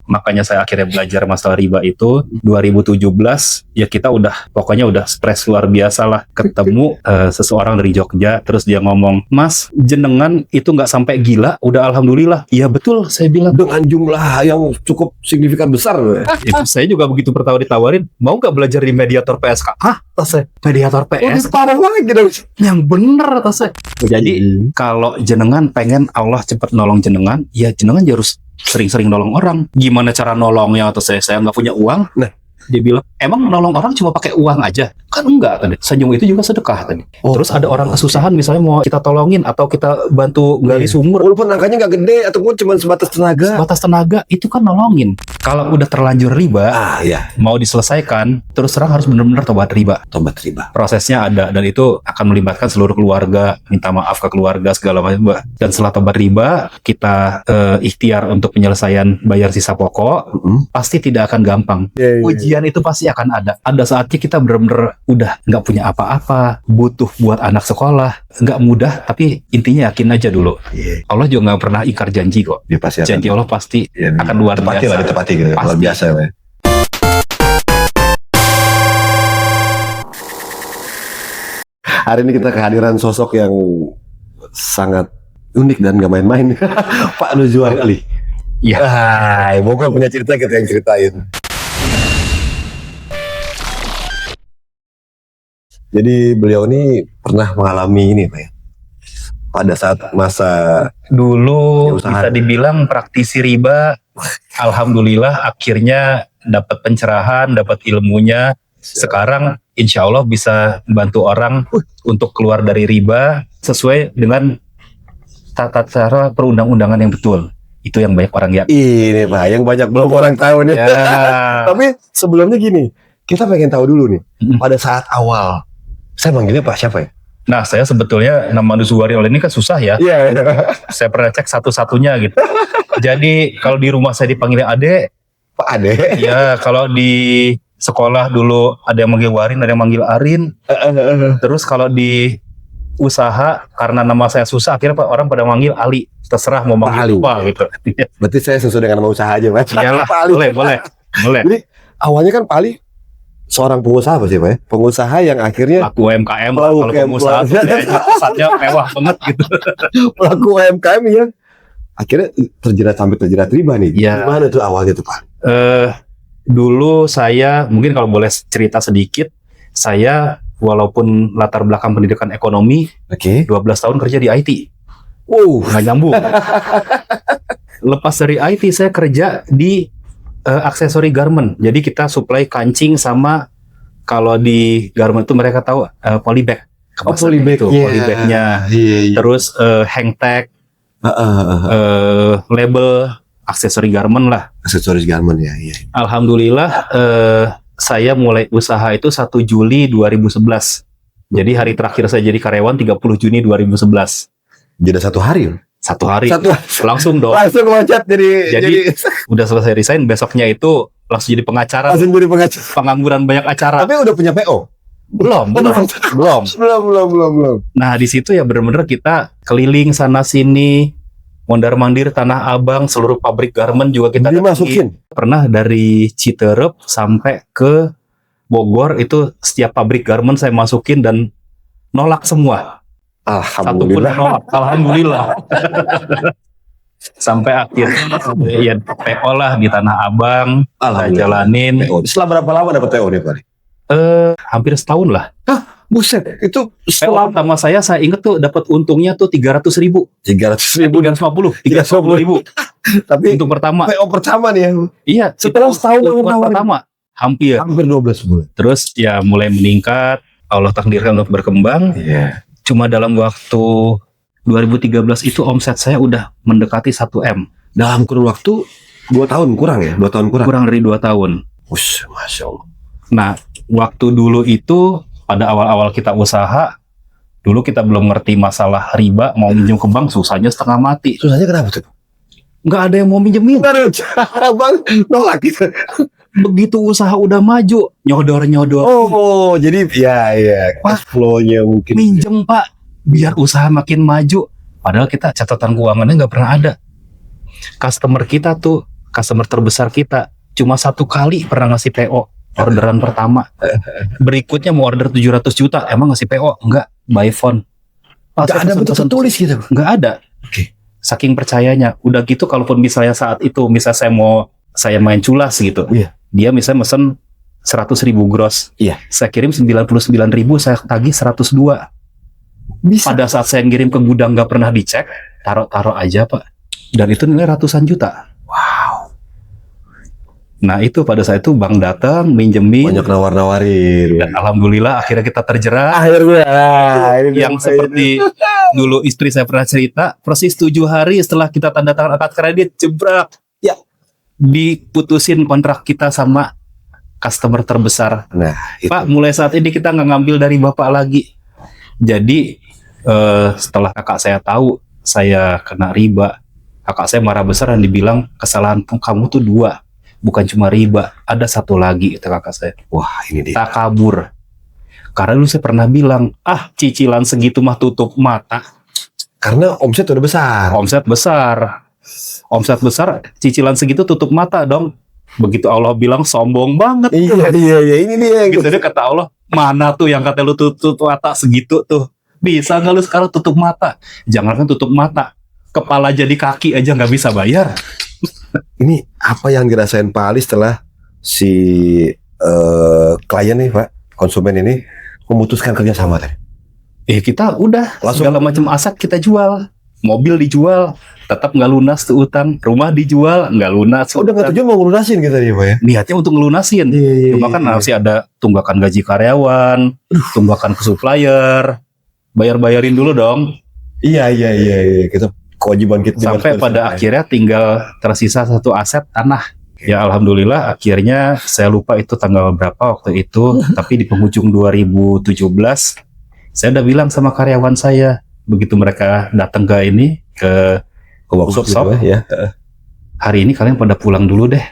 Makanya saya akhirnya belajar masalah riba itu 2017. Ya kita pokoknya udah stres luar biasa lah. Ketemu seseorang dari Jogja, terus dia ngomong, "Mas, jenengan itu nggak sampai gila, udah alhamdulillah." Iya betul, saya bilang. Dengan jumlah yang cukup signifikan besar. Itu saya juga begitu pertama ditawarin, mau nggak belajar di mediator PSK? Hah? Saya mediator PS? Parah banget gitu. Yang bener saya. Jadi kalau jenengan pengen Allah cepat nolong jenengan, ya jenengan harus sering-sering nolong orang. Gimana cara nolongnya? Atau saya nggak punya uang. Nah, dia bilang, emang nolong orang cuma pakai uang aja? Kan enggak tadi. Senyum itu juga sedekah tadi. Terus ada orang kesusahan misalnya mau kita tolongin atau kita bantu gali sumur. Walaupun angkanya nggak gede ataupun cuma sebatas tenaga. Sebatas tenaga itu kan nolongin. Kalau udah terlanjur riba, mau diselesaikan, terus terang harus benar-benar tobat riba. Tobat riba. Prosesnya ada dan itu akan melibatkan seluruh keluarga, minta maaf ke keluarga segala macam. Dan setelah tobat riba, kita ikhtiar untuk penyelesaian bayar sisa pokok, pasti tidak akan gampang. Ujian itu pasti akan ada. Ada saatnya kita benar-benar udah nggak punya apa-apa, butuh buat anak sekolah, nggak mudah, tapi intinya yakin aja dulu. Allah juga nggak pernah ingkar janji kok. Dia pasti janji Allah pasti akan luar biasa. Ditepati gitu, luar biasa ya. Hari ini kita kehadiran sosok yang sangat unik dan gak main-main. Pak Nuzwan Ali. Iya. Pokoknya punya cerita kita yang ceritain. Jadi beliau ini pernah mengalami ini Pak ya, pada saat masa dulu bisa dibilang praktisi riba. Alhamdulillah akhirnya dapat pencerahan, dapat ilmunya. Sekarang insya Allah bisa bantu orang untuk keluar dari riba sesuai dengan tata cara perundang-undangan yang betul. Itu yang banyak orang yakin. Ini Pak, yang banyak belum orang tahu nih. Tapi sebelumnya gini, kita pengen tahu dulu nih, pada saat awal, saya manggilnya Pak siapa ya? Nah, saya sebetulnya nama Nuzwan Ali ini kan susah ya. Saya pernah cek satu-satunya gitu. Jadi kalau di rumah saya dipanggilnya Ade. Pak Ade? Ya, kalau di sekolah dulu ada yang manggil Warin, ada yang manggil Arin. Terus kalau di usaha, karena nama saya susah, akhirnya orang pada manggil Ali. Terserah mau manggil apa gitu. Berarti saya sesuai dengan nama usaha aja Mas. Iyalah, boleh. Jadi awalnya kan Pak Ali seorang pengusaha apa sih Pak ya? Pengusaha yang akhirnya pelaku UMKM. Kalau pengusaha saatnya mewah banget gitu. Pelaku UMKM yang akhirnya terjerat riba nih. Gimana tuh awalnya tuh Pak? Dulu saya mungkin kalau boleh cerita sedikit, saya walaupun latar belakang pendidikan ekonomi, 12 tahun kerja di IT. Nggak nyambung. Lepas dari IT saya kerja di aksesori garment. Jadi kita supply kancing sama, kalau di garment itu mereka tahu polybag. Polybag itu, polybagnya. Terus hang tag, label, aksesori garment lah. Aksesoris garment ya. Alhamdulillah saya mulai usaha itu 1 Juli 2011. Jadi hari terakhir saya jadi karyawan 30 Juni 2011. Jadi 1 hari? 1 hari. Langsung dong. Langsung loncat jadi udah selesai resign, besoknya itu langsung jadi pengacara. Pengangguran banyak acara. Tapi udah punya PO? Belum. Nah di situ ya benar-benar kita keliling sana sini, mondar-mandir Tanah Abang, seluruh pabrik garment juga kita dimasukin. Pernah dari Citerep sampai ke Bogor, itu setiap pabrik garment saya masukin dan nolak semua. Alhamdulillah. Satu pun nolak. Alhamdulillah. Sampai akhirnya ya PO lah di Tanah Abang, jalanin. Setelah berapa lama dapat PO nih Pak? Hampir setahun lah. Buset, itu setelah pertama saya inget tuh dapat untungnya tuh 300.000. 350.000. Tapi untuk pertama. PO pertama nih ya. Iya, setelah setahun pertama hampir 12 bulan. Terus ya mulai meningkat, Allah takdirkan untuk berkembang. Cuma dalam waktu 2013 itu omset saya udah mendekati 1 M. Dalam kurun waktu 2 tahun kurang ya? 2 tahun kurang? Kurang dari 2 tahun. Masya Allah. Nah, waktu dulu itu pada awal-awal kita usaha, dulu kita belum ngerti masalah riba, mau minjem ke bank susahnya setengah mati. Susahnya kenapa tuh? Nggak ada yang mau minjemin. Bang, nolak gitu. Begitu usaha udah maju, nyodor. Jadi ya cash flow-nya mungkin. Minjem Pak, biar usaha makin maju. Padahal kita catatan keuangannya nggak pernah ada. Customer kita tuh customer terbesar kita cuma 1 kali pernah ngasih PO orderan pertama. Berikutnya mau order 700 juta, emang ngasih PO? Enggak, by phone. Nggak ada bentuk tertulis gitu. Enggak ada. Oke. Saking percayanya. Udah gitu kalaupun misalnya saat itu misalnya saya main culas gitu. Iya. Dia misalnya mesen 100.000 gross. Iya. Saya kirim 99.000, saya tagih 102. Bisa. Pada saat saya ngirim ke gudang nggak pernah dicek, taruh aja Pak. Dan itu nilai ratusan juta. Wow. Nah itu pada saat itu bank datang minjemin. Banyak nawar-nawarin. Dan alhamdulillah akhirnya kita terjerat. Akhirnya. Yang seperti dulu istri saya pernah cerita, persis 7 hari setelah kita tanda tangan akad kredit, jebrak. Ya. Diputusin kontrak kita sama customer terbesar. Nah, itu. Pak, mulai saat ini kita nggak ngambil dari Bapak lagi. Jadi setelah kakak saya tahu saya kena riba, kakak saya marah besar dan dibilang kesalahan kamu tuh 2, bukan cuma riba, ada 1 lagi, kata kakak saya. Wah, ini dia. Takabur. Karena dulu saya pernah bilang, cicilan segitu mah tutup mata. Karena omset udah besar. Omset besar, cicilan segitu tutup mata dong. Begitu Allah bilang sombong banget. Iya, ini dia. Gitu dia kata Allah, mana tuh yang kata lu tutup mata segitu tuh. Bisa nggak lu sekarang tutup mata? Jangankan tutup mata, kepala jadi kaki aja nggak bisa bayar. Ini apa yang dirasain Pak Ali setelah si klien nih Pak, konsumen ini memutuskan kerjasama tadi? Kita udah Langsung segala macam aset kita jual, mobil dijual, tetap nggak lunas tuh utang, rumah dijual nggak lunas. Udah nggak tujuan mau ngelunasin gitu tadi Pak ya? Niatnya untuk ngelunasin. Cuma kan masih ada tunggakan gaji karyawan, tunggakan ke supplier, bayar-bayarin dulu dong. Iya. Kita kewajiban kita. Sampai pada akhirnya tinggal tersisa 1 aset tanah. Ya alhamdulillah akhirnya saya lupa itu tanggal berapa waktu itu, tapi di penghujung 2017 saya udah bilang sama karyawan saya, begitu mereka datang ke ini ke workshop gitu, ya. Hari ini kalian pada pulang dulu deh.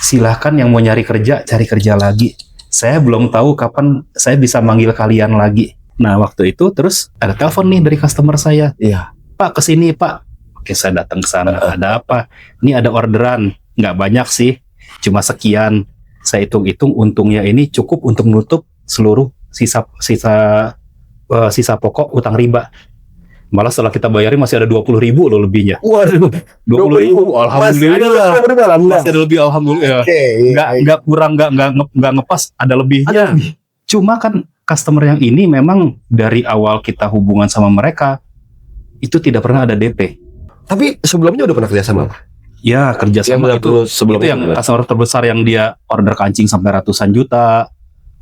Silahkan yang mau nyari kerja, cari kerja lagi. Saya belum tahu kapan saya bisa manggil kalian lagi. Nah waktu itu terus ada telepon nih dari customer saya. Iya. Pak kesini Pak. Oke saya datang ke sana. Ada apa? Ini ada orderan. Nggak banyak sih. Cuma sekian. Saya hitung-hitung untungnya ini cukup untuk menutup seluruh sisa pokok utang riba. Malah setelah kita bayarin masih ada 20.000 loh lebihnya. Waduh. 20.000. Alhamdulillah. Masih ada lebih alhamdulillah. Okay. Nggak kurang, nggak ngepas, ada lebihnya. Cuma kan customer yang ini memang dari awal kita hubungan sama mereka itu tidak pernah ada DP. Tapi sebelumnya udah pernah kerja sama Pak? Ya kerja sama itu sebelumnya yang customer terbesar yang dia order kancing sampai ratusan juta.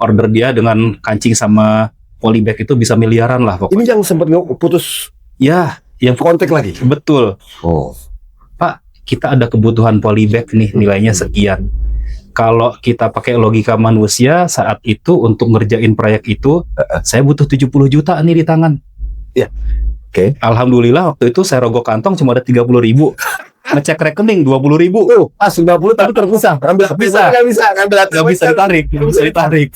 Order dia dengan kancing sama polybag itu bisa miliaran lah pokoknya. Ini yang sempat putus. Ya, yang kontak lagi. Betul. Oh. Pak, kita ada kebutuhan polybag nih, nilainya sekian. Kalau kita pakai logika manusia saat itu untuk ngerjain proyek itu, saya butuh 70 juta nih di tangan. Ya. Oke. Alhamdulillah waktu itu saya rogok kantong cuma ada 30.000. Ngecek rekening 20.000. Pas 90 tapi terpisah. Nggak bisa ditarik.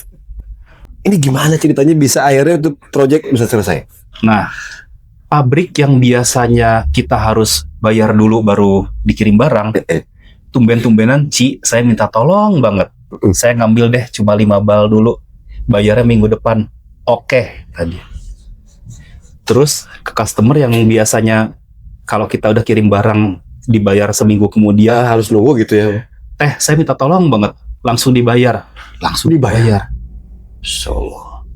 Ini gimana ceritanya bisa akhirnya untuk proyek bisa selesai? Nah, pabrik yang biasanya kita harus bayar dulu baru dikirim barang, tumben-tumbenan, saya minta tolong banget. Saya ngambil deh cuma 5 bal dulu, bayarnya minggu depan. Oke, tadi. Terus ke customer yang biasanya kalau kita udah kirim barang dibayar seminggu kemudian, harus nunggu gitu ya. Saya minta tolong banget, langsung dibayar. Langsung dibayar.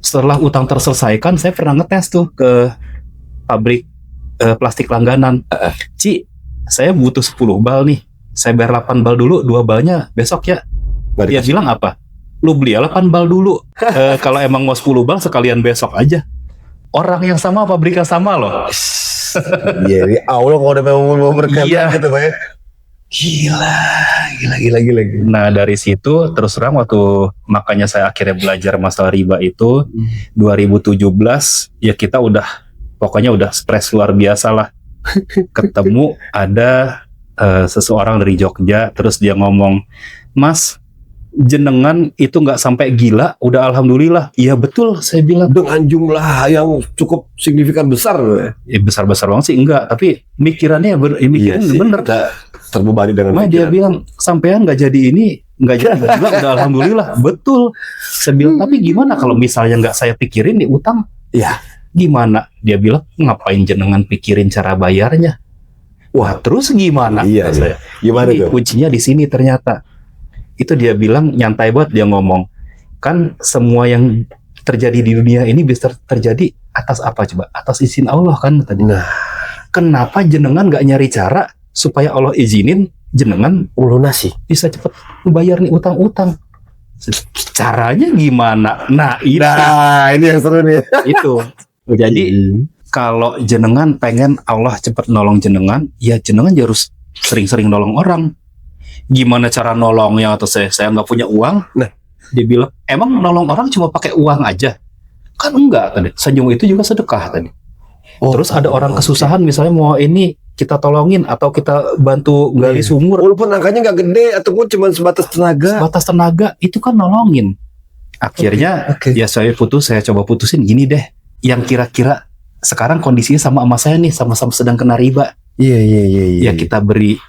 Setelah utang terselesaikan, saya pernah ngetes tuh ke pabrik plastik langganan. Saya butuh 10 bal nih. Saya bayar 8 bal dulu, 2 balnya besok ya. Dia bilang apa? Lu beli 8 bal dulu. Kalau emang mau 10 bal sekalian besok aja. Orang yang sama, pabrik yang sama loh. Iya, Allah kalau udah mau berkata gitu Pak ya. Gila. Nah dari situ terus terang makanya saya akhirnya belajar masalah riba itu 2017 ya kita pokoknya udah stres luar biasa lah. Ketemu ada seseorang dari Jogja, terus dia ngomong, Mas jenengan itu nggak sampai gila, udah alhamdulillah. Iya betul, saya bilang. Dengan jumlah yang cukup signifikan besar. Besar-besar banget sih enggak, tapi mikirannya bener. terbebani dengan Makanya dia bilang sampean nggak jadi ini, nggak jadi. Gua bilang udah alhamdulillah, betul. Saya bilang tapi gimana kalau misalnya nggak saya pikirin nih utang? Iya. Gimana? Dia bilang ngapain jenengan pikirin cara bayarnya? Wah terus gimana? Iya. Saya. Gimana Ini tuh? kuncinya di sini ternyata. Itu dia bilang nyantai banget dia ngomong. Kan semua yang terjadi di dunia ini bisa terjadi atas apa coba? Atas izin Allah kan tadi. Nah, Kenapa jenengan nggak nyari cara supaya Allah izinin jenengan melunasi. bisa cepet bayar nih utang-utang? Caranya gimana? Nah itu. Nah, ini yang seru nih. Itu. Jadi kalau jenengan pengen Allah cepet nolong jenengan, ya jenengan harus sering-sering nolong orang. Gimana cara nolongnya? Atau saya nggak punya uang? Nah, dia bilang emang nolong orang cuma pakai uang aja? Kan enggak tadi. Senyum itu juga sedekah tadi. Terus ada orang kesusahan misalnya mau ini kita tolongin atau kita bantu gali sumur. Walaupun angkanya nggak gede ataupun cuma sebatas tenaga. Batas tenaga itu kan nolongin. Akhirnya ya saya coba putusin gini deh. Yang kira-kira sekarang kondisinya sama saya nih, sama-sama sedang kena riba. Iya. Ya kita beri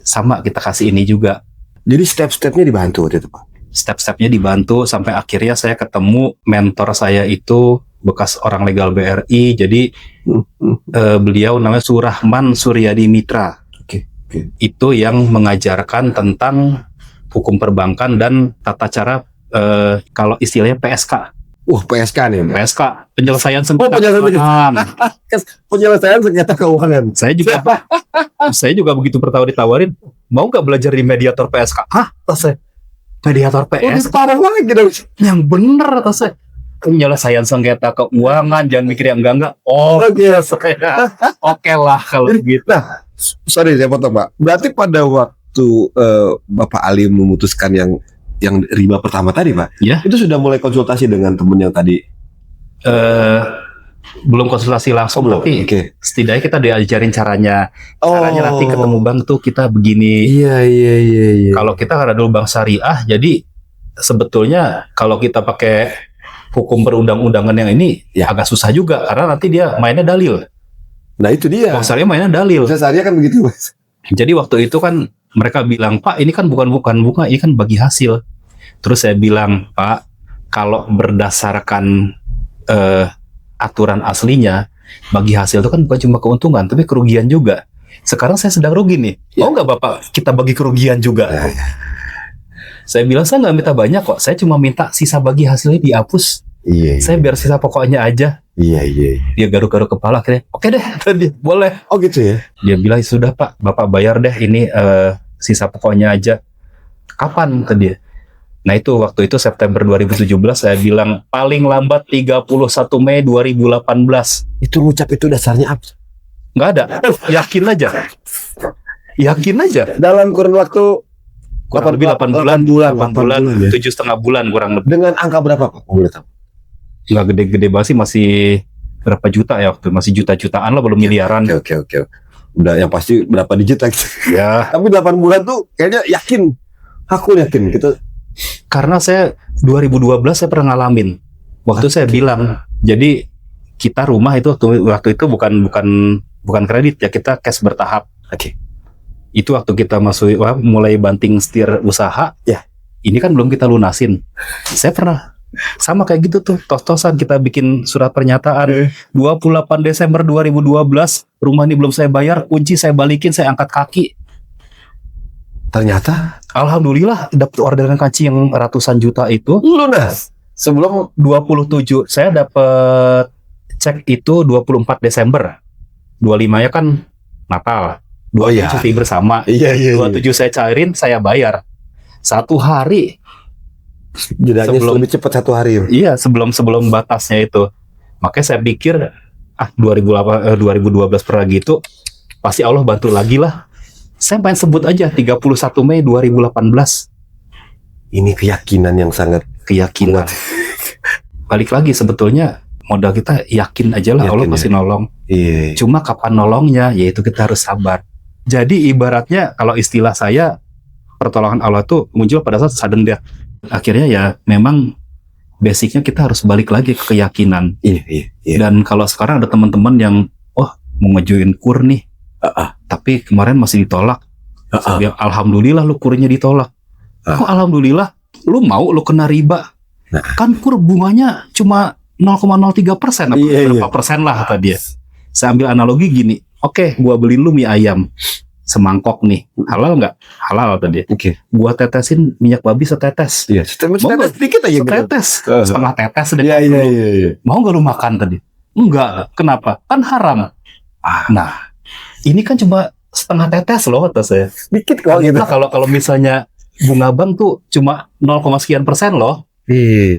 sama, kita kasih ini juga. Jadi step-stepnya dibantu waktu itu, Pak. Step-stepnya dibantu sampai akhirnya saya ketemu mentor saya itu bekas orang legal BRI. Jadi beliau namanya Surahman Suryadi Mitra. Oke. Itu yang mengajarkan tentang hukum perbankan dan tata cara kalau istilahnya PSK. PSK nih. PSK, penyelesaian sengketa penyelesaian keuangan. Penyelesaian sengketa keuangan. Saya juga begitu pertama ditawarin, mau nggak belajar di mediator PSK? Hah? Saya mediator PSK? Parah lagi dong. Yang bener saya. Penyelesaian sengketa keuangan, jangan mikir yang enggak. Oke lah kalau gitu. Nah, sorry saya potong, Pak. Berarti pada waktu Bapak Ali memutuskan yang riba pertama tadi, Pak, ya, itu sudah mulai konsultasi dengan temen yang tadi? Belum konsultasi langsung, tapi setidaknya kita diajarin caranya nanti ketemu bank tuh kita begini. Iya. Kalau kita karena dulu bank syariah, jadi sebetulnya kalau kita pakai hukum perundang-undangan yang ini agak susah juga karena nanti dia mainnya dalil. Nah itu dia. Bank syariah mainnya dalil. Bank syariah kan begitu, Mas. Jadi waktu itu kan mereka bilang, Pak ini kan bukan bunga, ini kan bagi hasil. Terus saya bilang, Pak, kalau berdasarkan aturan aslinya, bagi hasil itu kan bukan cuma keuntungan, tapi kerugian juga. Sekarang saya sedang rugi nih. Mau nggak Bapak kita bagi kerugian juga? Saya bilang, saya nggak minta banyak kok. Saya cuma minta sisa bagi hasilnya dihapus. Iya. Saya biar sisa pokoknya aja. Iya. Dia garuk-garuk kepala akhirnya. Oke deh, tadi boleh. Oh gitu ya. Dia bilang, sudah Pak, Bapak bayar deh ini sisa pokoknya aja. Kapan tadi? Nah itu waktu itu September 2017 saya bilang paling lambat 31 Mei 2018. Itu ngucap itu dasarnya apa? Nggak ada. Yakin aja. Dalam kurun waktu kurang lebih 8 bulan, 7,5 bulan kurang lebih. Dengan angka berapa Pak? Boleh tahu? Nggak gede-gede banget sih, masih berapa juta ya waktu, masih juta-jutaan lah, belum miliaran. Oke. Udah yang pasti berapa digit lagi. Ya. Tapi 8 bulan tuh kayaknya yakin. Aku yakin gitu. Karena saya 2012 saya pernah ngalamin. Waktu saya bilang, jadi kita rumah itu waktu itu bukan kredit ya, kita cash bertahap. Oke. Itu waktu kita mulai banting setir usaha. Ya. Ini kan belum kita lunasin. Saya pernah sama kayak gitu tuh, tos-tosan kita bikin surat pernyataan 28 Desember 2012, rumah ini belum saya bayar, kunci saya balikin, saya angkat kaki. Ternyata alhamdulillah dapat orderan kunci yang ratusan juta itu lunas. Sebelum 27 saya dapat cek itu 24 Desember. 25-nya kan Natal. 27 cuti bersama. Iya. 27 saya cairin, saya bayar. 1 hari. Jedanya lebih cepat 1 hari. Iya, sebelum batasnya itu. Makanya saya pikir 2012 pernah gitu, pasti Allah bantu lagi lah. Saya pengen sebut aja 31 Mei 2018. Ini keyakinan yang sangat keyakinan. Balik lagi sebetulnya modal kita yakin aja lah, Allah pasti nolong. Iya. Cuma kapan nolongnya, yaitu kita harus sabar. Jadi ibaratnya kalau istilah saya, pertolongan Allah tuh muncul pada saat sudden death. Akhirnya ya memang basicnya kita harus balik lagi ke keyakinan. Iya. Dan kalau sekarang ada teman-teman yang mau ngejuin kur nih, tapi kemarin masih ditolak. Saya bilang, alhamdulillah lu kurnya ditolak. Kok alhamdulillah? Lu mau lu kena riba? Kan kur bunganya cuma 0,03%, berapa persen lah kata dia. Saya ambil analogi gini, oke, gua beliin lu mie ayam semangkok nih, halal nggak? Halal tadi. Gua tetesin minyak babi setetes. Iya, setetes dikit aja. Setetes, setengah tetes. Iya. Mau nggak lu makan tadi? Enggak. Kenapa? Kan haram. Nah, ini kan cuma setengah tetes loh kata saya. Dikit kok gitu. Nah, kalau misalnya bunga bank tuh cuma 0, sekian persen loh.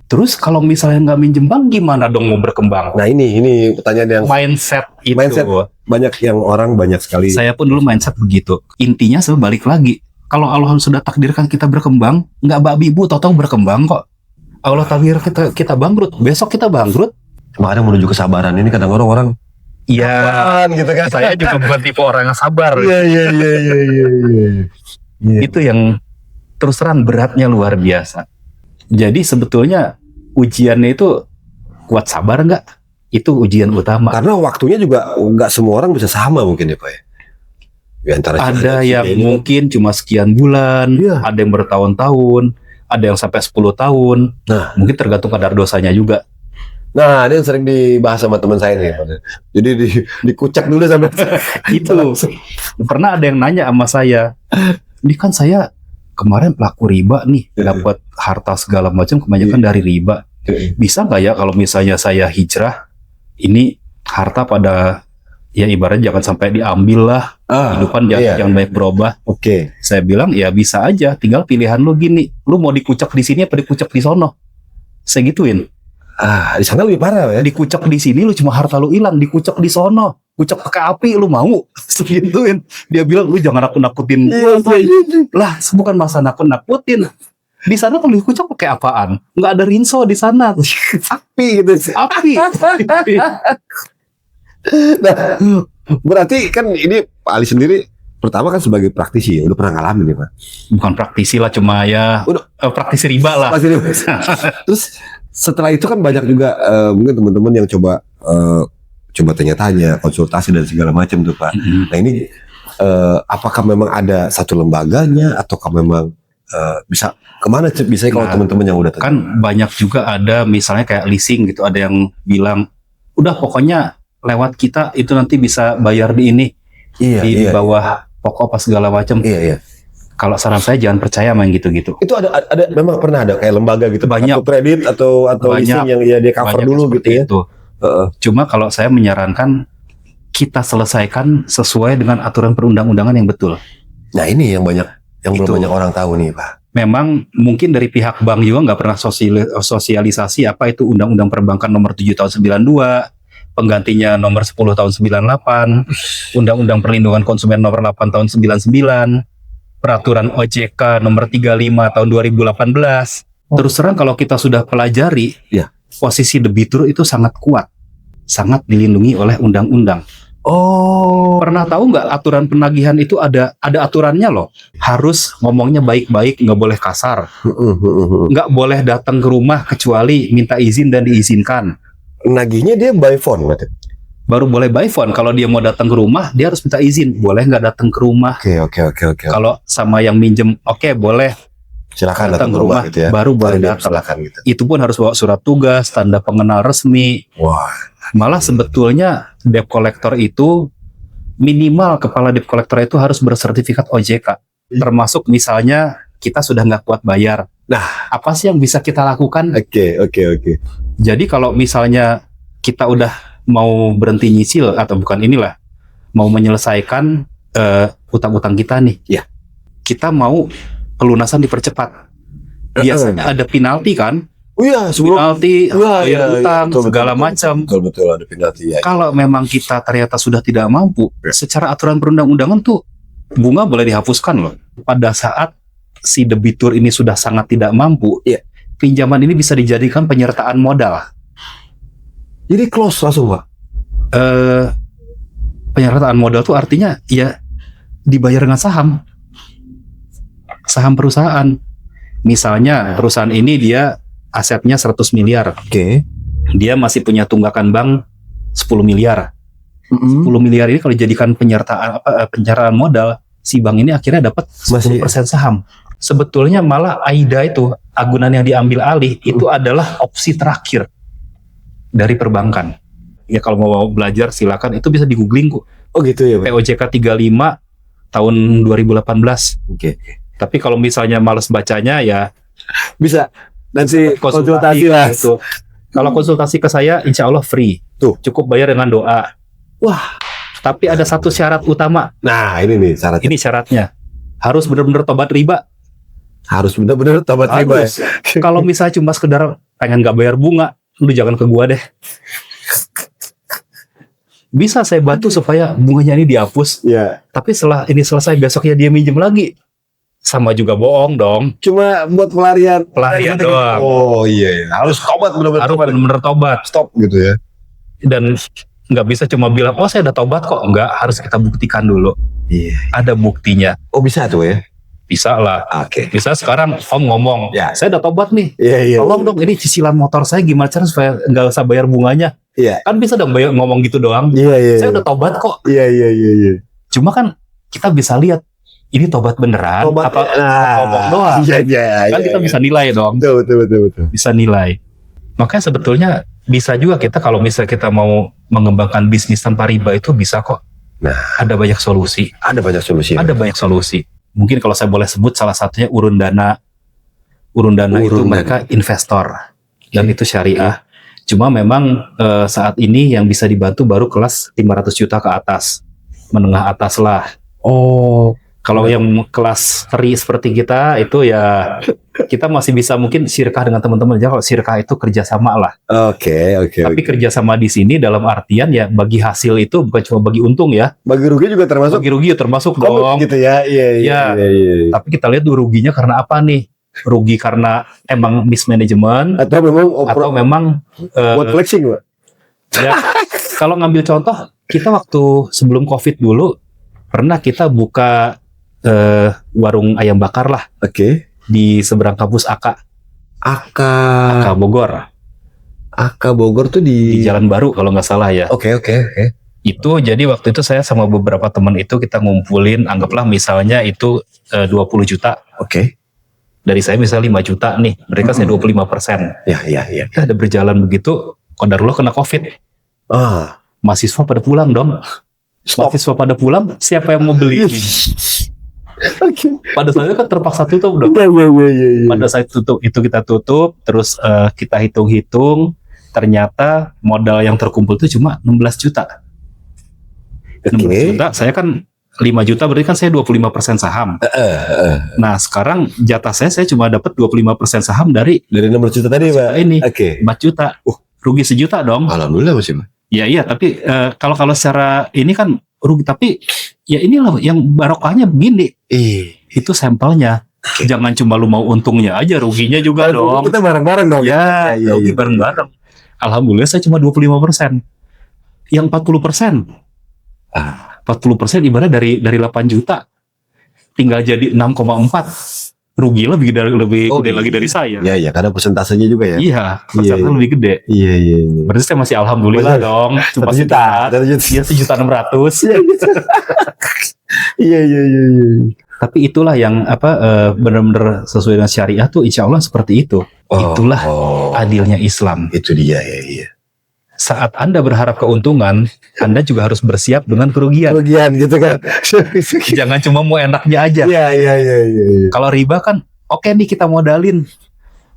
Terus kalau misalnya nggak minjem bank gimana dong mau berkembang? Nah ini pertanyaan yang mindset itu. Mindset banyak yang orang banyak sekali. Saya pun dulu mindset begitu. Intinya saya balik lagi. Kalau Allah sudah takdirkan kita berkembang, nggak babi bu, tahu-tahu berkembang kok. Allah takdir kita bangkrut, besok kita bangkrut. Makanya menuju kesabaran ini kadang orang iya, gitu kan. Saya juga bukan tipe orang yang sabar. Iya. Itu yang terus terang beratnya luar biasa. Jadi sebetulnya ujiannya itu kuat sabar nggak? Itu ujian utama. Karena waktunya juga nggak semua orang bisa sama mungkin ya Pak ya. Ada yang mungkin cuma sekian bulan, ada yang bertahun-tahun, ada yang sampai 10 tahun. Nah, mungkin tergantung kadar dosanya juga. Nah, ini yang sering dibahas sama teman saya nih. Jadi dikucak dulu sampai itu. Pernah ada yang nanya sama saya, ini kan saya kemarin pelaku riba nih, dapat harta segala macam kebanyakan dari riba. Bisa nggak ya kalau misalnya saya hijrah, ini harta pada ya ibaratnya jangan sampai diambil lah, kehidupan jangan banyak berubah. Saya bilang ya bisa aja, tinggal pilihan lu gini, lu mau dikucak di sini apa dikucak di sono. Saya gituin. Di sana lebih parah ya. Dikucak di sini lu cuma harta lu hilang, dikucak di sono, kucak pakai api lu mau. Segituin. Dia bilang lu jangan nakut-nakutin gua. Lah, bukan masa nakut-nakutin. Di sana kalau dikucak pakai apaan? Nggak ada rinso di sana. Api gitu. Api. Nah, berarti kan ini Pak Ali sendiri pertama kan sebagai praktisi, udah pernah ngalamin nih Pak? Bukan praktisi lah, cuma ya praktisi riba lah. Terus setelah itu kan banyak juga mungkin teman-teman yang coba tanya-tanya, konsultasi dan segala macam tuh Pak. Nah ini apakah memang ada satu lembaganya ataukah memang bisa kemana bisa kalau teman-teman yang udah kan banyak juga ada misalnya kayak leasing gitu, ada yang bilang udah pokoknya lewat kita itu nanti bisa bayar di ini di bawah pokok apa segala macam. Kalau saran saya jangan percaya main gitu-gitu. Itu ada memang pernah ada kayak lembaga gitu, banyak atau kredit atau leasing yang dia cover dulu gitu ya. Itu. Cuma kalau saya menyarankan kita selesaikan sesuai dengan aturan perundang-undangan yang betul. Nah ini yang belum banyak orang tahu nih Pak. Memang mungkin dari pihak bank juga nggak pernah sosialisasi apa itu Undang-Undang Perbankan nomor 7 tahun 92, penggantinya nomor 10 tahun 98, Undang-Undang Perlindungan Konsumen nomor 8 tahun 99, Peraturan OJK nomor 35 tahun 2018. Terus terang kalau kita sudah pelajari, posisi debitur itu sangat kuat, sangat dilindungi oleh undang-undang. Pernah tahu nggak aturan penagihan itu ada aturannya loh. Harus ngomongnya baik-baik, nggak boleh kasar, nggak boleh datang ke rumah kecuali minta izin dan diizinkan. Nagihnya dia by phone berarti? Baru boleh by phone. Kalau dia mau datang ke rumah, dia harus minta izin. Boleh nggak datang ke rumah? Oke. Kalau sama yang minjem, boleh. Silakan datang ke rumah gitu ya. Baru boleh datang. Silakan gitu. Itu pun harus bawa surat tugas, tanda pengenal resmi. Wah. Malah sebetulnya debt collector itu minimal kepala debt collector itu harus bersertifikat OJK. Termasuk misalnya kita sudah nggak kuat bayar. Nah, apa sih yang bisa kita lakukan? Oke. Jadi kalau misalnya kita udah mau berhenti nyicil atau bukan mau menyelesaikan utang-utang kita nih, kita mau pelunasan dipercepat. Biasanya ada penalti kan? Penalti, utang, segala macam. Betul ada penalti. Kalau memang kita ternyata sudah tidak mampu, secara aturan perundang-undangan tuh bunga boleh dihapuskan loh. Pada saat si debitur ini sudah sangat tidak mampu, pinjaman ini bisa dijadikan penyertaan modal. Jadi close langsung Pak? Penyertaan modal tuh artinya ya dibayar dengan saham perusahaan. Misalnya perusahaan ini dia asetnya 100 miliar. Dia masih punya tunggakan bank 10 miliar. 10 miliar ini kalau dijadikan penyertaan modal, si bank ini akhirnya dapat 10% saham. Sebetulnya malah AIDA itu, agunan yang diambil alih, itu adalah opsi terakhir dari perbankan. Ya kalau mau belajar silakan, itu bisa di googling kok. Oh gitu ya Pak. POJK 35 tahun 2018. Oke. Tapi kalau misalnya males bacanya ya Bisa nanti konsultasi lah. Gitu. Kalau konsultasi ke saya insya Allah free. Tuh. Cukup bayar dengan doa. Wah. Tapi ada satu syarat utama. Nah ini nih syaratnya. Ini syaratnya. Harus benar-benar tobat riba. Harus benar-benar tobat riba. Kalau misalnya cuma sekedar pengen nggak bayar bunga, lu jangan ke gua deh. Bisa saya bantu supaya bunganya ini dihapus. Ya. Tapi setelah ini selesai besoknya dia minjem lagi. Sama juga bohong dong. Cuma buat pelarian doang. Oh iya. Harus tobat benar-benar. Harus benar-benar tobat. Stop gitu ya. Dan nggak bisa cuma bilang, oh saya udah tobat kok. Enggak, harus kita buktikan dulu. Iya. Ada buktinya. Oh bisa tuh ya. Bisa lah. Oke. Bisa sekarang Om ngomong, Ya. saya udah tobat nih. Iya. Tolong dong ini cicilan motor saya gimana cara supaya nggak usah bayar bunganya. Iya. Kan bisa dong ngomong gitu doang. Iya. Saya udah tobat kok. Iya. Cuma kan kita bisa lihat ini tobat beneran apa ngomong doang. Iya. Kan kita bisa nilai dong. Betul. Bisa nilai. Makanya sebetulnya bisa juga kita kalau misalnya kita mau mengembangkan bisnis tanpa riba itu bisa kok. Nah, ada banyak solusi. ada banyak solusi. Ada banyak solusi. Mungkin kalau saya boleh sebut salah satunya urun dana. Urun dana itu mereka investor dan itu syariah. Cuma memang saat ini yang bisa dibantu baru kelas 500 juta ke atas. Menengah atas lah. Oh. Kalau yang kelas seri seperti kita itu ya kita masih bisa mungkin syirkah dengan teman-teman aja. Kalau syirkah itu kerjasama lah. Oke. Tapi kerjasama di sini dalam artian ya bagi hasil itu bukan cuma bagi untung ya. Bagi rugi juga termasuk. Bagi rugi termasuk dong. Gitu ya. Iya. Tapi kita lihat ruginya karena apa nih? Rugi karena emang mismanagement atau memang buat flexing, Pak. Ya, kalau ngambil contoh kita waktu sebelum COVID dulu pernah kita buka warung ayam bakar lah. Oke. Di seberang kampus AK Bogor. AK Bogor tuh di Jalan Baru kalau nggak salah ya. Oke. Itu jadi waktu itu saya sama beberapa teman itu kita ngumpulin, anggaplah misalnya itu 20 juta. Oke. Dari saya misalnya 5 juta nih, mereka saya 25%. Iya. Ada berjalan begitu, qadarullah kena COVID. Mahasiswa pada pulang dong. Mahasiswa pada pulang, siapa yang mau beli? Pada saat itu kan terpaksa tutup dong. Pada saat tutup itu kita tutup, terus kita hitung-hitung, ternyata modal yang terkumpul itu cuma 16 juta. 16 juta, saya kan 5 juta berarti kan saya 25% saham. Nah sekarang jatah saya cuma dapat 25% saham dari 16 juta tadi Pak. Ini 4 Oke. juta. Rugi sejuta dong. Alhamdulillah masih Pak. Iya tapi kalau secara ini kan rugi, tapi ya inilah yang barokahnya begini. Itu sampelnya. Jangan cuma lu mau untungnya aja, ruginya juga dong. Kita bareng-bareng dong. Ya, rugi bareng-bareng. Alhamdulillah saya cuma 25%. Yang 40%. 40% ibarat dari 8 juta. Tinggal jadi 6,4. Rugi lebih gede lagi dari saya. Iya, karena persentasenya juga ya. Iya, persentasenya lebih gede. Iya. Berarti saya masih alhamdulillah dong. Cuma 1 juta. Iya, 1.600.000. Iya. Tapi itulah yang benar-benar sesuai dengan syariah tuh insya Allah seperti itu. Itulah adilnya Islam. Itu dia ya. Saat Anda berharap keuntungan, Anda juga harus bersiap dengan kerugian. Gitu kan. Jangan cuma mau enaknya aja. Iya. Kalau riba kan, oke nih kita modalin.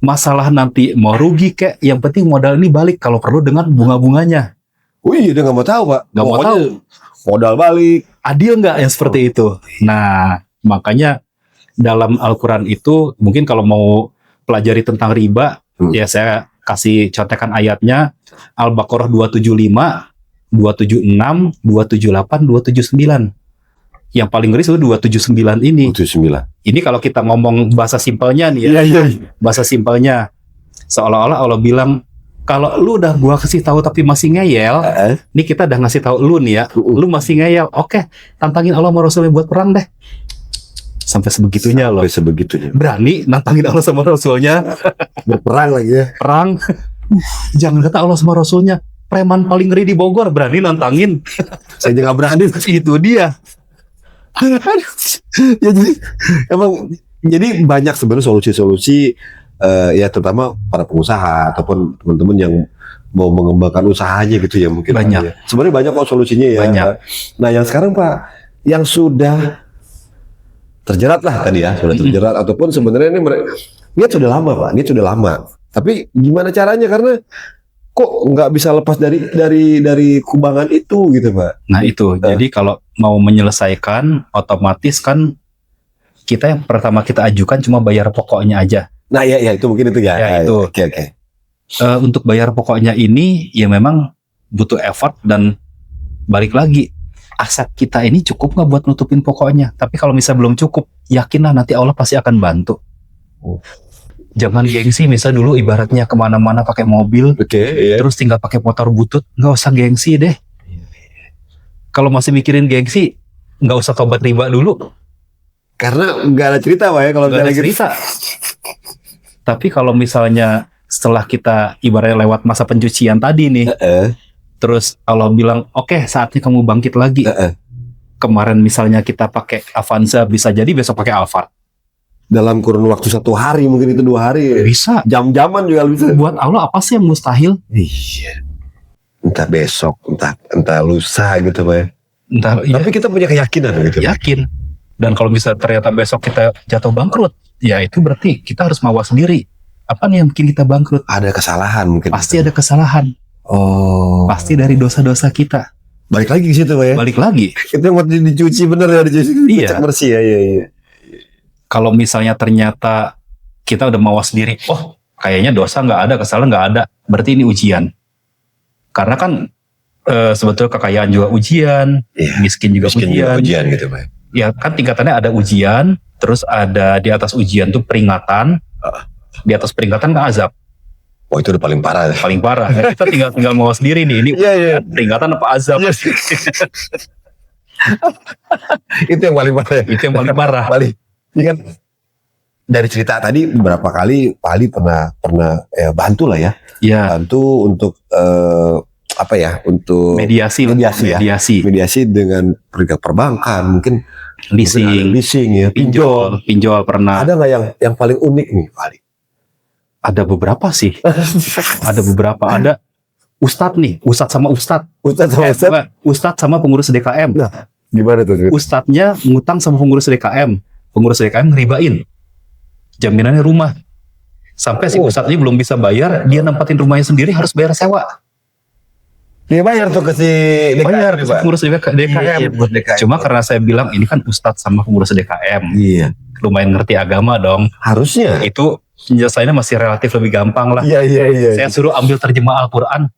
Masalah nanti mau rugi kek, yang penting modal ini balik. Kalau perlu dengan bunga-bunganya. Wih, dia nggak mau tahu Pak. Nggak mau tahu. Modal balik. Adil nggak yang seperti itu? Nah, makanya dalam Al-Quran itu, mungkin kalau mau pelajari tentang riba, ya saya kasih contekan ayatnya. Al-Baqarah 275, 276, 278, 279. Yang paling ngeri itu 279 ini. 279. Ini kalau kita ngomong bahasa simpelnya nih ya. Iya. Bahasa simpelnya. Seolah-olah Allah bilang, kalau lu udah gua kasih tahu tapi masih ngeyel, nih kita udah ngasih tahu lu nih ya, lu masih ngeyel. Oke, tantangin Allah sama Rasulnya buat perang deh. Sampai sebegitunya loh. Sampai sebegitunya. Berani nantangin Allah sama Rasulnya. Berperang lagi ya. Perang. Jangan kata Allah sama Rasulnya, preman paling ngeri di Bogor berani nantangin. Saya juga berani. Itu dia. Ya jadi emang jadi banyak sebenarnya solusi-solusi ya terutama para pengusaha ataupun teman-teman yang mau mengembangkan usahanya gitu ya mungkin Banyak. ya. Sebenarnya banyak kok solusinya ya. Banyak. Nah yang sekarang Pak yang sudah terjerat lah tadi ya sudah terjerat ataupun sebenarnya ini niat sudah lama Pak, niat sudah lama. Tapi gimana caranya karena kok nggak bisa lepas dari kubangan itu gitu Pak. Nah itu, jadi kalau mau menyelesaikan, otomatis kan kita yang pertama kita ajukan cuma bayar pokoknya aja. Nah ya itu mungkin itu ya. Ya, itu. Oke. Untuk bayar pokoknya ini ya memang butuh effort dan balik lagi aset kita ini cukup nggak buat nutupin pokoknya. Tapi kalau misalnya belum cukup, yakinlah nanti Allah pasti akan bantu. Jangan gengsi, misal dulu ibaratnya kemana-mana pakai mobil, Iya. terus tinggal pakai motor butut, nggak usah gengsi deh. Kalau masih mikirin gengsi, nggak usah tobat riba dulu. Karena nggak ada cerita Pak ya kalau Nggak ada misalnya cerita. Tapi kalau misalnya setelah kita ibaratnya lewat masa pencucian tadi nih, terus Allah bilang, oke, saatnya kamu bangkit lagi. Kemarin misalnya kita pakai Avanza, bisa jadi besok pakai Alphard. dalam kurun waktu 1 hari mungkin itu 2 hari Bisa. jam-jaman juga bisa. Buat Allah apa sih yang mustahil? Iya. Entah besok, entah lusa gitu Pak ya. Entah, Tapi kita punya keyakinan gitu. yakin. Dan kalau misalnya ternyata besok kita jatuh bangkrut, ya itu berarti kita harus mawas sendiri. Apa nih yang bikin kita bangkrut? Ada kesalahan mungkin. Pasti ada kesalahan. Oh. Pasti dari dosa-dosa kita. Balik lagi ke situ Pak ya. Balik lagi. Itu yang waktu dicuci bener ya dicuci. Iya. Cek bersih ya. Iya. Kalau misalnya ternyata kita udah mawas sendiri, oh kayaknya dosa nggak ada, kesalahan nggak ada, berarti ini ujian. Karena kan sebetulnya kekayaan juga ujian, Iya. miskin juga Ujian gitu Pak. Ya kan tingkatannya ada ujian, terus ada di atas ujian tuh peringatan, di atas peringatan kan azab, Oh itu udah paling parah. paling parah. Kita tinggal mawas sendiri nih, ini Iya. peringatan apa azab? Itu yang paling parah. Itu yang paling parah. Bali. Ini kan dari cerita tadi beberapa kali Pak Ali pernah bantu lah ya. Ya, Bantu untuk apa ya? Untuk mediasi ya. Mediasi dengan perbankan, mungkin leasing ya, pinjol pernah. Ada nggak yang paling unik nih Pak Ali? Ada beberapa sih. Ada beberapa. Ada Ustadz nih, Ustadz sama Ustadz. Ustadz sama pengurus DKM. Nah, gimana tuh? Ustadznya ngutang sama pengurus DKM. Pengurus DKM ngeribain. Jaminannya rumah. Sampai si Ustadznya belum bisa bayar, dia nempatin rumahnya sendiri harus bayar sewa. Dia bayar tuh ke si Bayar DKM, ke Pak. pengurus DKM. DKM. Cuma karena saya bilang ini kan Ustadz sama pengurus DKM. Iya. Lumayan ngerti agama dong. Harusnya. Itu penyelesaiannya masih relatif lebih gampang lah. Iya. Saya suruh ambil terjemah Al-Quran.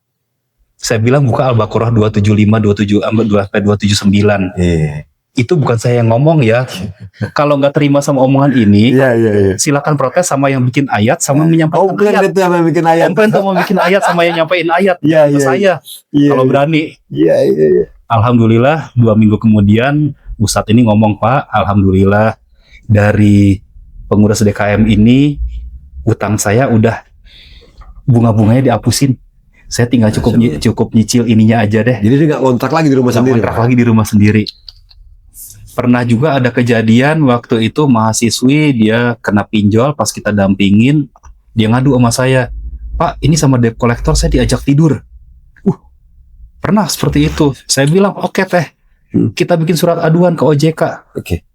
Saya bilang buka Al-Baqarah 275, 279. Iya. Itu bukan saya yang ngomong ya. Kalau nggak terima sama omongan ini, Iya. silakan protes sama yang bikin ayat sama menyampaikan Komplain ayat. itu yang bikin ayat. Komplain sama bikin ayat sama yang nyampein ayat. Iya. Saya kalau berani. Iya. Alhamdulillah 2 minggu kemudian Ustadz ini ngomong, Pak, alhamdulillah dari pengurus DKM ini utang saya udah bunga-bunganya dihapusin. Saya tinggal cukup nyicil ininya aja deh. Jadi dia nggak kontrak lagi di rumah Nggak sendiri. kontrak lagi di rumah sendiri. Pernah juga ada kejadian waktu itu mahasiswi dia kena pinjol, pas kita dampingin dia ngadu sama saya, Pak ini sama debt collector saya diajak tidur. Pernah seperti itu. Saya bilang oke teh, kita bikin surat aduan ke OJK. Oke.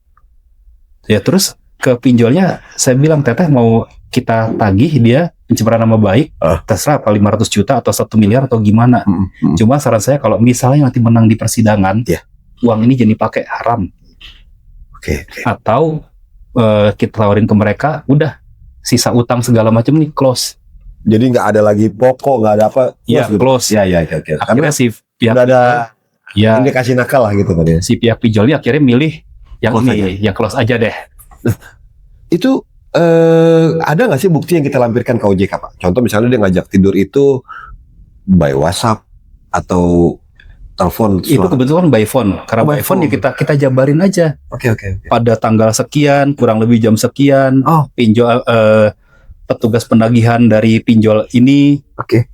Ya terus ke pinjolnya saya bilang teteh mau kita tagih dia pencemaran nama baik, terserah apa 500 juta atau 1 miliar atau gimana. Cuma saran saya kalau misalnya nanti menang di persidangan, uang ini jadi pakai haram. Oke. Atau kita tawarin ke mereka, udah sisa utang segala macam nih close. Jadi nggak ada lagi pokok, nggak ada apa. Iya close. Iya. Oke. Akhirnya si pihak Udah ada indikasi nakal lah gitu kan ya. si pihak pinjolnya akhirnya milih yang Close ini, aja. yang close aja deh. Itu ada nggak sih bukti yang kita lampirkan ke OJK Pak? Contoh misalnya dia ngajak tidur itu by WhatsApp atau telepon. Itu kebetulan by phone. Karena by phone ya kita jabarin aja. Oke. Pada tanggal sekian, kurang lebih jam sekian, pinjol petugas penagihan dari pinjol ini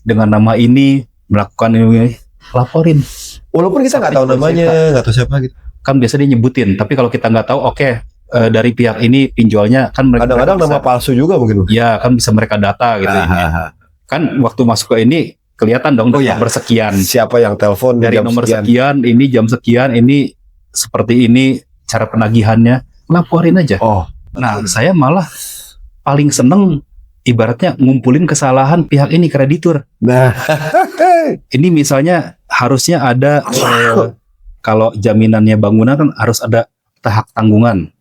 dengan nama ini melakukan ini, laporin. Walaupun kita nggak tahu namanya, nggak tahu siapa gitu. kan biasanya dia nyebutin. Tapi kalau kita nggak tahu, dari pihak ini pinjolnya kan mereka Kadang-kadang nama palsu juga mungkin. ya kan bisa mereka data gitu. Kan waktu masuk ke ini kelihatan dong nomor sekian. Siapa yang telepon Dari nomor sekian, ini jam sekian, ini seperti ini cara penagihannya, laporin aja. Nah, saya malah paling seneng ibaratnya ngumpulin kesalahan pihak ini kreditur. Nah, ini misalnya harusnya ada kalau jaminannya bangunan kan harus ada hak tanggungan.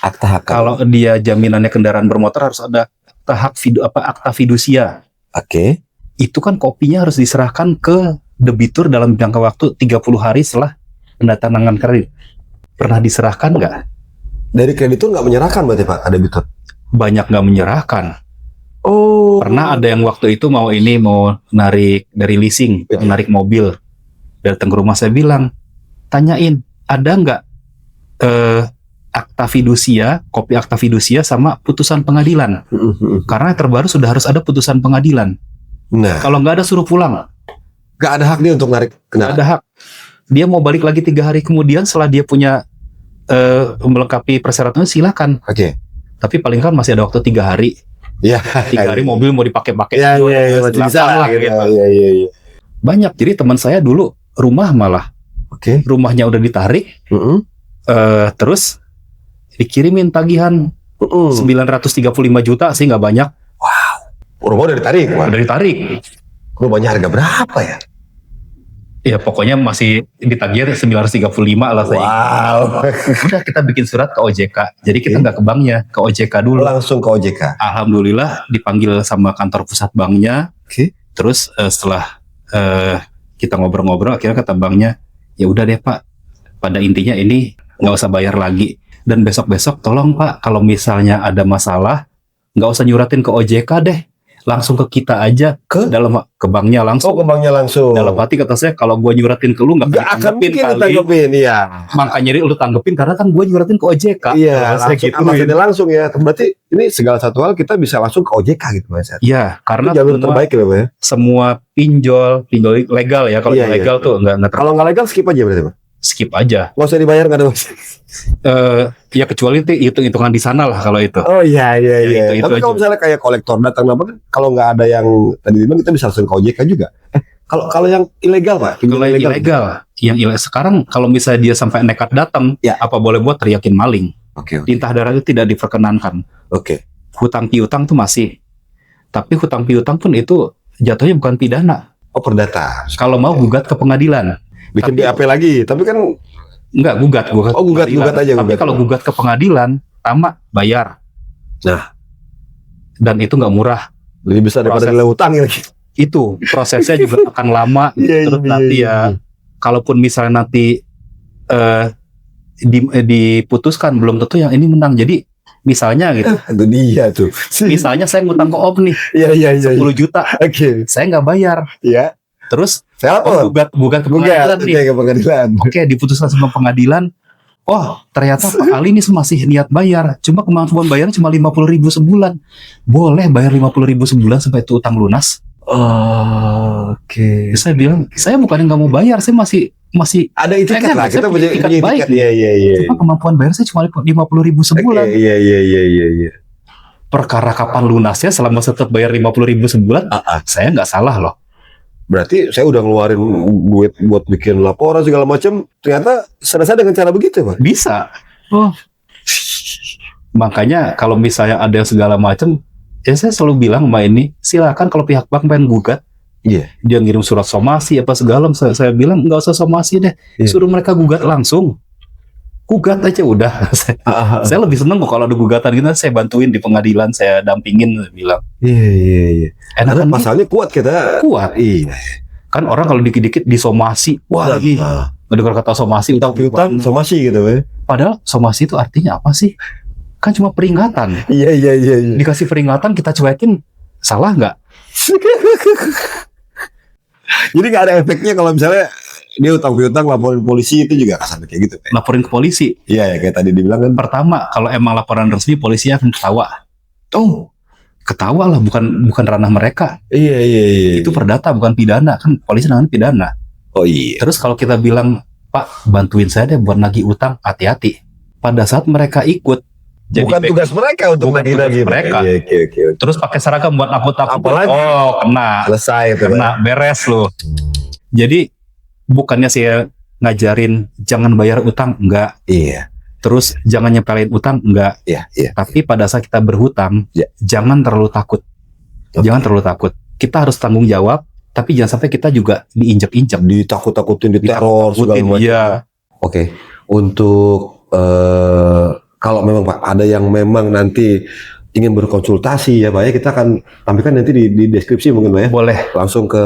akta. Kalau dia jaminannya kendaraan bermotor harus ada akta fidusia. Oke. Itu kan kopinya harus diserahkan ke debitur dalam jangka waktu 30 hari setelah pendatangan kredit. Pernah diserahkan nggak? Dari kreditur nggak menyerahkan berarti Pak, ada debitur? Banyak nggak menyerahkan. Pernah ada yang waktu itu mau narik dari leasing, narik mobil. Datang ke rumah saya bilang, tanyain, ada nggak kopi akta fidusia sama putusan pengadilan. Karena terbaru sudah harus ada putusan pengadilan. Nah, kalau nggak ada suruh pulang. Nggak ada hak dia untuk narik kendaraan. Ada hak. Dia mau balik lagi 3 hari kemudian setelah dia punya melengkapi persyaratannya, silakan. Oke. Tapi paling kan masih ada waktu 3 hari. Iya. 3 hari mobil mau dipakai-pakai. Iya, masih bisa lah gitu. Iya. Banyak. Jadi teman saya dulu rumah malah. Oke. Rumahnya udah ditarik. Terus dikirimin tagihan 935 juta sih, nggak banyak. Wow. Rumah udah ditarik, Pak. Udah ditarik. Rumahnya harga berapa ya? Ya pokoknya masih ditagih 935 lah saya. Wow. Udah kita bikin surat ke OJK. Jadi kita nggak ke banknya, ke OJK dulu. Langsung ke OJK. Alhamdulillah dipanggil sama kantor pusat banknya. Terus setelah kita ngobrol-ngobrol, akhirnya kata banknya, ya udah deh Pak, pada intinya ini nggak usah bayar lagi. Dan besok-besok tolong Pak, kalau misalnya ada masalah, nggak usah nyuratin ke OJK deh. Langsung ke kita aja, ke banknya langsung. Ke banknya langsung. Dalam hati kata saya, kalau gue nyuratin ke lu nggak akan mungkin ditanggepin, iya. Makanya lu tanggepin karena kan gue nyuratin ke OJK. Iya, langsung ya. Berarti ini segala satu hal kita bisa langsung ke OJK gitu Mas. Iya, karena jalur terbaik ya. Semua pinjol legal ya. Kalau ilegal tuh nggak. Kalau nggak legal skip aja berarti Pak. Skip aja. Nggak usah dibayar, nggak ada Mas. Ya kecuali itu hitung-hitungan di sana lah kalau itu. Oh iya. Itu tapi kalau misalnya kayak kolektor datang kan, kalau nggak ada yang tadi dibilang, kita bisa langsung ke OJK juga. Kalau yang ilegal Pak, kalau yang ilegal sekarang kalau misalnya dia sampai nekat datang, apa boleh buat teriakin maling. Tintah darah itu tidak diperkenankan. Hutang piutang tuh masih. Tapi hutang piutang pun itu jatuhnya bukan pidana. Perdata. Kalau mau gugat ke pengadilan. Bikin BAP lagi, tapi kan enggak gugat aja. Tapi kalau gugat ke pengadilan, pertama bayar. Nah, dan itu nggak murah. Lebih besar daripada nilai utang lagi. Itu prosesnya juga akan lama. Terus nanti kalaupun misalnya nanti diputuskan, belum tentu yang ini menang. Jadi misalnya gitu. Itu dia tuh. Misalnya saya ngutang ke Om nih. 10 juta. Saya nggak bayar. Iya. Terus saya gugat ke pengadilan nih. Oke, diputuskan sama pengadilan. Oh, ternyata Pak Ali ini masih niat bayar. Cuma kemampuan bayarnya cuma 50.000 sebulan. Boleh bayar 50.000 sebulan sampai itu utang lunas. Saya bilang, saya bukan yang nggak mau bayar, saya masih ada itikat lah, kita punya itikat baik. Iya. Cuma kemampuan bayar saya cuma 50.000 sebulan. Iya. Perkara kapan lunasnya, selama tetap bayar 50.000 sebulan, saya nggak salah loh. Berarti saya udah ngeluarin duit buat bikin laporan segala macam, ternyata selesai dengan cara begitu Pak? Bisa. Makanya kalau misalnya ada segala macam, ya saya selalu bilang sama ini, silakan kalau pihak bank pengen gugat, dia ngirim surat somasi apa segala, saya bilang nggak usah somasi deh, suruh mereka gugat langsung. Gugat aja udah. Saya lebih seneng kok kalau ada gugatan gitu, saya bantuin di pengadilan, saya dampingin, saya bilang. Iya. Karena pasalnya kuat kita. Kuat. Iya. Kan orang kalau dikit-dikit disomasi, wah lagi. Mendengar kata somasi, utang piutang, somasi gitu ya. Padahal somasi itu artinya apa sih? Kan cuma peringatan. Iya. Dikasih peringatan kita cuekin, salah nggak? Jadi nggak ada efeknya kalau misalnya dia utang piutang laporin polisi, itu juga kasar kayak gitu. Laporin ke polisi. Iya, kayak tadi dibilang kan. Pertama, kalau emang laporan resmi, polisinya akan ketawa. Ketawa lah, bukan ranah mereka. Iya. Itu perdata, bukan pidana, kan polisi namanya pidana. Oh iya. Terus kalau kita bilang Pak bantuin saya deh buat nagih utang, hati-hati. Pada saat mereka ikut, jadi Bukan tugas mereka untuk bukan tugas nagih-nagih. mereka. Oke. Terus pakai seragam buat nakut-nakut. Apalagi? Oh, kena. Selesai itu. Kena beres loh. Jadi bukannya saya ngajarin jangan bayar utang, enggak. Iya. Terus jangan nyepelin utang, enggak. Iya. Tapi pada saat kita berhutang, Ya. jangan terlalu takut. Oke. Jangan terlalu takut. Kita harus tanggung jawab, tapi jangan sampai kita juga diinjak-injak. Ditakut-takutin, diteror segala macam. Iya. Oke. Untuk kalau memang Pak ada yang memang nanti ingin berkonsultasi ya Pak ya, kita akan tampilkan nanti di deskripsi mungkin Pak ya. Boleh, Langsung ke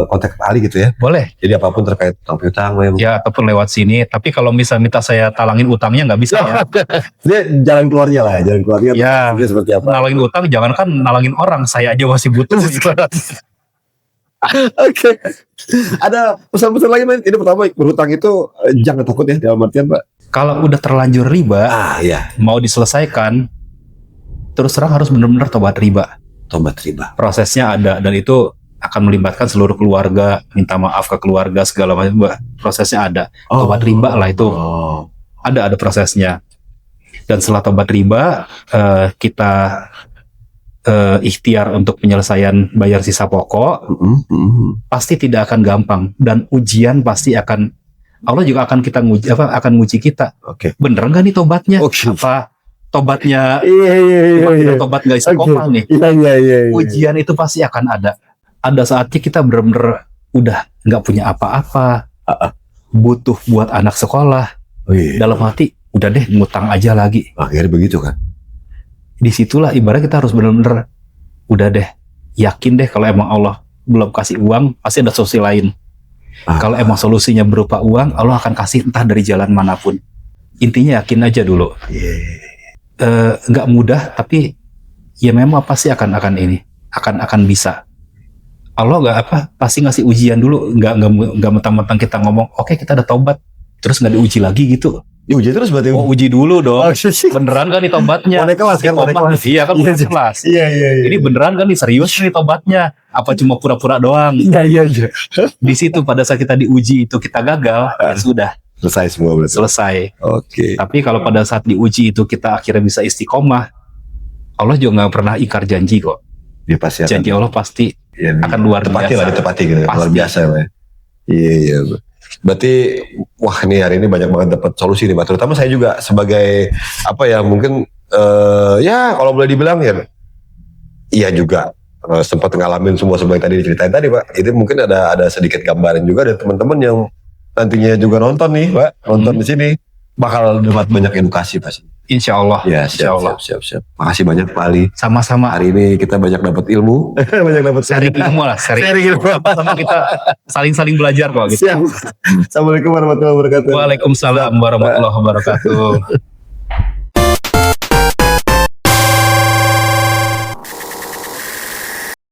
kontak Pak Ali gitu ya. boleh. Jadi apapun terkait utang memang. Ya, ataupun lewat sini. Tapi kalau misalnya minta saya talangin utangnya nggak bisa ya. Dia jalan keluarnya lah, jalan keluarnya. Ya, Dia seperti apa? nalangin utang jangankan nalangin orang, saya aja masih butuh. Oke. Ada pesan-pesan lagi Mas? Ini pertama berhutang itu jangan takut ya dalam artian Pak. Kalau udah terlanjur riba, Iya. mau diselesaikan, terus terang harus benar-benar tobat riba. Tobat riba. Prosesnya ada dan itu akan melibatkan seluruh keluarga, minta maaf ke keluarga segala macam. Prosesnya ada. Tobat riba lah itu. Oh. Ada prosesnya. Dan setelah tobat riba, kita ikhtiar untuk penyelesaian bayar sisa pokok, pasti tidak akan gampang dan ujian pasti akan Allah juga akan kita nguji akan nguji kita. Oke. Bener nggak nih tobatnya? Oke. Apa tobatnya Iya. tobat nggak istiqomah nih? Iya. Ujian itu pasti akan ada. Ada saatnya kita bener-bener udah nggak punya apa-apa, butuh buat anak sekolah. Oh, iya. Dalam hati udah deh ngutang aja lagi. Akhirnya begitu kan? Disitulah ibarat kita harus bener-bener udah deh yakin deh kalau emang Allah belum kasih uang pasti ada solusi lain. Kalau emang solusinya berupa uang, Allah akan kasih entah dari jalan manapun. Intinya yakin aja dulu. Nggak mudah, tapi ya memang pasti akan bisa. Allah pasti ngasih ujian dulu. Nggak mentang-mentang kita ngomong, oke kita udah taubat, terus nggak diuji lagi gitu. Diuji terus berarti. Oh uji dulu dong. Oh, sih. Beneran kan nih tobatnya? Mau naik kelas kan? Mau naik kelas. Iya kan mau naik kelas. Iya. Ini beneran kan nih serius nih tobatnya? Apa cuma pura-pura doang? Iya. Di situ pada saat kita diuji itu kita gagal, ya sudah Selesai semua berarti. selesai. Oke. Tapi kalau pada saat diuji itu kita akhirnya bisa istiqomah, Allah juga nggak pernah ingkar janji kok. Dia pasti Janji Allah pasti akan luar ditepati biasa. lah, ditepati gitu. Luar Pasti. biasa ya Pak ya. Iya. Berarti wah nih hari ini banyak banget dapat solusi nih Pak. Terutama saya juga sebagai apa ya mungkin ya kalau boleh dibilang ya iya juga sempat ngalamin semua yang tadi diceritain tadi Pak. Itu mungkin ada sedikit gambaran juga dari teman-teman yang nantinya juga nonton nih Pak. Nonton di sini bakal dapat banyak edukasi pasti. Insya Allah. Ya Insya Allah. siap. Makasih banyak Pak Ali. Sama-sama. Hari ini kita banyak dapat ilmu. banyak dapat Sharing ilmu lah. Sharing ilmu. sama kita saling-saling belajar kok. Gitu. Siap. Assalamualaikum warahmatullahi wabarakatuh. Waalaikumsalam warahmatullahi wabarakatuh.